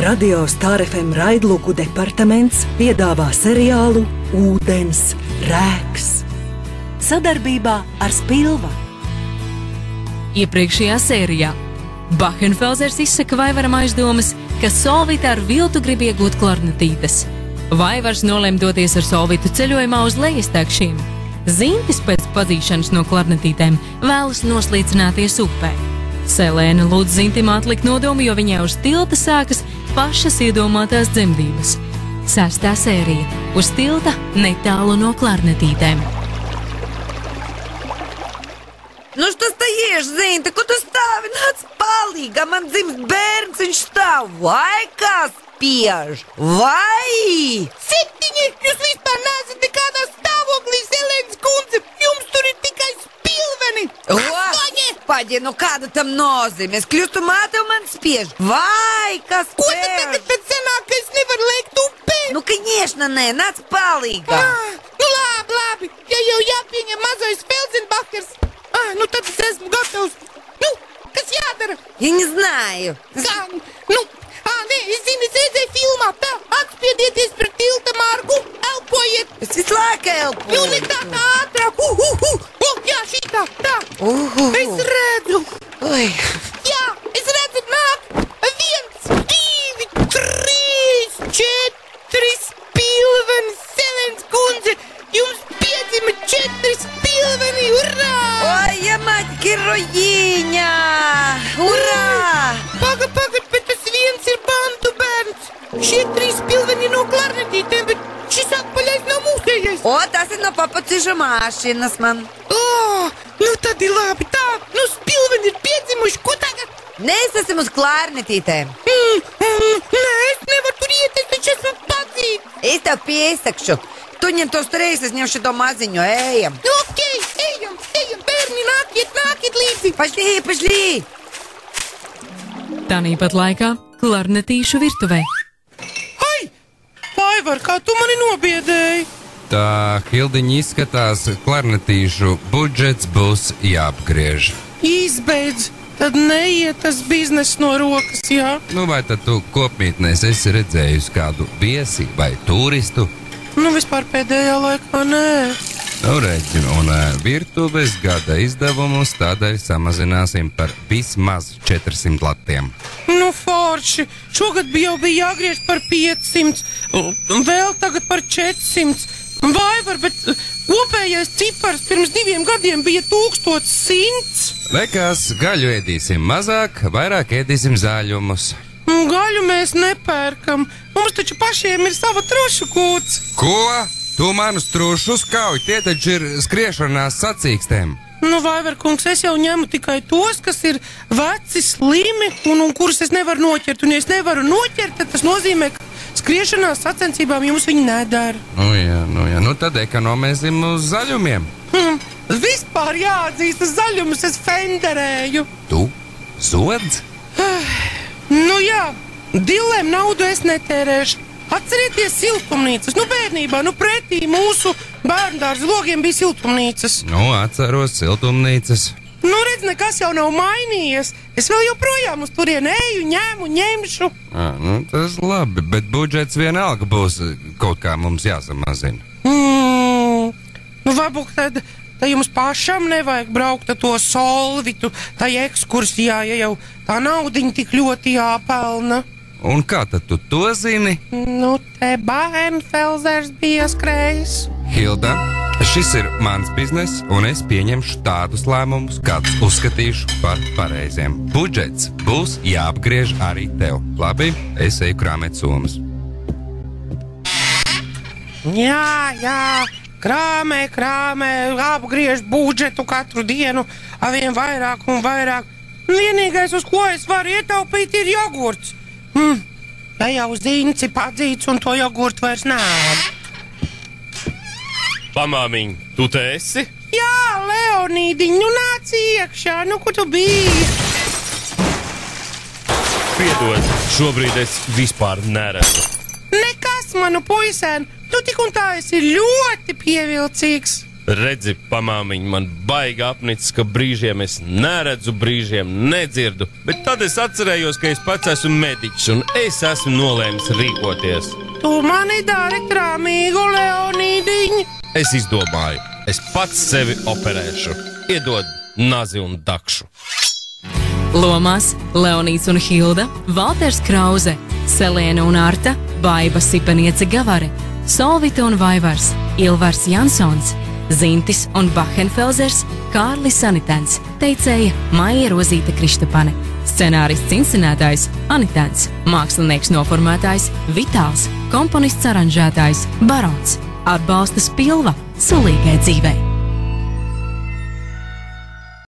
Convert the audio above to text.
Radio Star FM raidluku departaments piedāvā seriālu Ūdens rēks sadarbībā ar Spilva. Iepriekšējā sērijā Bahenfelzers izsaka Vaivaram aizdomas, ka Solvita ar viltu grib iegūt klarnetītes. Vaivars nolēma doties ar Solvitu ceļojumā uz lejastekšiem. Zintis pēc padzīšanas no klarnetītēm vēlas noslīcināties upē. Selēna lūdz Zintim atlikt nodomu, jo viņai uz tilta sākas pašas iedomātās dzemdības. 6. sērija – uz tilta netālu no klarnetītēm. Nu, что стоишь, Zinta? Ko tu stāvi? Nāc palīgā, man dzimst bērns, viņš stāv. Vai kā spiež? Vai? 7! Jūs vispār neesat nekādā stāvoklī, Selēnas kundze. Jums tur ir tikai spilveni. 8! Paģi, nu kāda tam nozīme? Es kļūstu māte un man spiež. Vai kā spiež? Ko tad tagad pēc senāk, ka es nevaru lēkt upē? Nu, конечно, nē, nāc palīgā. Nu labi, ja jau jāpieņem mazais Felzenbachers. Nu tad es esmu gatavs. Nu, kas jādara? Я не знаю. Kā? Nē, es zinu, es redzēju filmā. Tā, atspiedieties pret tilta margu, elpojiet. Es visu laiku elpoju. Nu, ne tā ātrāk. Jā, šitā, tā. Es redzu. Oi. Jā, es redzu, nāk. 1, 2, 3, 4 spilveni, Selēnas kundze. Jums piedzima 4 spilveni, urā! Ой, я мать героиня! Ура! Pagad, bet tas viens ir bantu bērns. Šie 3 spilveni no klarnetītēm, bet šis atpaļais nav mūsējais. O, tas ir no papaciža mašinas man. Nu tad ir labi, tā. Nu, spilveni ir piedzimuši, ko tagad? Nē, es esmu uz klarnetītēm. Nē, es nevaru tur iet, es taču esmu padzīts. Es tev piesakšu. Tu ņem tos 3, es ņemšu to maziņu, ejam. Ok, ejam, bērni, nākiet līdzi. Pašlī. Tāpat laikā klarnetīšu virtuvē. Ai, Vaivar, kā tu mani nobiedēji? Tā, Hildiņa izskatās, klarnetīšu budžets būs jāapgriež. Izbeidz, tad neiet tas biznes no rokas, jā? Nu, vai tad tu kopmītnēs esi redzējusi kādu viesi vai turistu? Nu, vispār pēdējā laikā nē. Nu, reģi, un virtuves gada izdevumus tādēļ samazināsim par vismaz 400 latiem. Nu, forši. Šogad jau bija jāgriež par 500, un vēl tagad par 400. Vaivar, bet kopējais cipars pirms 2 gadiem bija 1100. Lekās, gaļu ēdīsim mazāk, vairāk ēdīsim zāļumus. Gaļu mēs nepērkam. Mums taču pašiem ir sava trušu kūts. Ko? Tu manus trušus kauj, tie taču ir skriešanās sacīkstēm. Nu, Vaivar kungs, es jau ņemu tikai tos, kas ir veci, slimi un kurus es nevaru noķert. Un ja es nevaru noķert, tad tas nozīmē, ka skriešanās sacensībām jums viņi nedara. Nu jā, nu tad ekonomēsim uz zaļumiem. Vispār jāatzīst, uz zaļumus es fenderēju. Tu? Zodz? Nu jā, dillēm naudu es netērēšu. Atcerieties siltumnīcas. Nu, bērnībā, pretī mūsu bērndārza logiem bija siltumnīcas. Nu, atceros siltumnīcas. Nu, redz, nekas jau nav mainījies. Es vēl joprojām uz turieni eju, ņemšu. Nu, tas labi, bet budžets vienalga būs kaut kā mums jāsamazina. Nu, varbūt tad jums pašam nevajag braukt ar to Solvitu, tā ekskursijā, ja jau tā naudiņa tik ļoti jāpelna. Un kā tad tu to zini? Nu, te Bahenfelzers bija skrējis. Hilda, šis ir mans biznes, un es pieņemšu tādus lēmumus, kādus uzskatīšu par pareiziem. Budžets būs jāapgriež arī tev. Labi, es eju krāmēt somas. Jā, krāmē, apgriež budžetu katru dienu, arvien vairāk un vairāk. Vienīgais, uz ko es varu ietaupīt, ir jogurts. Ja jau Zinci padzīts un to jogurtu vairs nav. Pamāmiņ, tu te esi? Jā, Leonīdiņ, nu nāc iekšā, nu kur tu biji? Piedod, šobrīd es vispār neredzu. Nekas, manu puisēn, tu tik un tā esi ļoti pievilcīgs. Redzi, pamāmiņ, man baigi apnicis, ka brīžiem es neredzu, brīžiem nedzirdu, bet tad es atcerējos, ka es pats esmu mediķis un es esmu nolēmis rīkoties. Tu mani dari krāmīgu, Leonīdiņ. Es izdomāju, es pats sevi operēšu. Iedod nazi un dakšu. Lomās Leonīds un Hilda, Valters Krauze, Selēna un Arta, Baiba Sipeniece Gavare, Solvita un Vaivars, Ilvars Jansons, Zintis un Bahenfelzers, Kārlis Anitens, teicēja Maija Rozīte Kristapane, scenārists inscenētājs Anitens, mākslinieks noformētājs Vitāls, komponists aranžētājs Barons, atbalsta Spilva sulīgai dzīvei.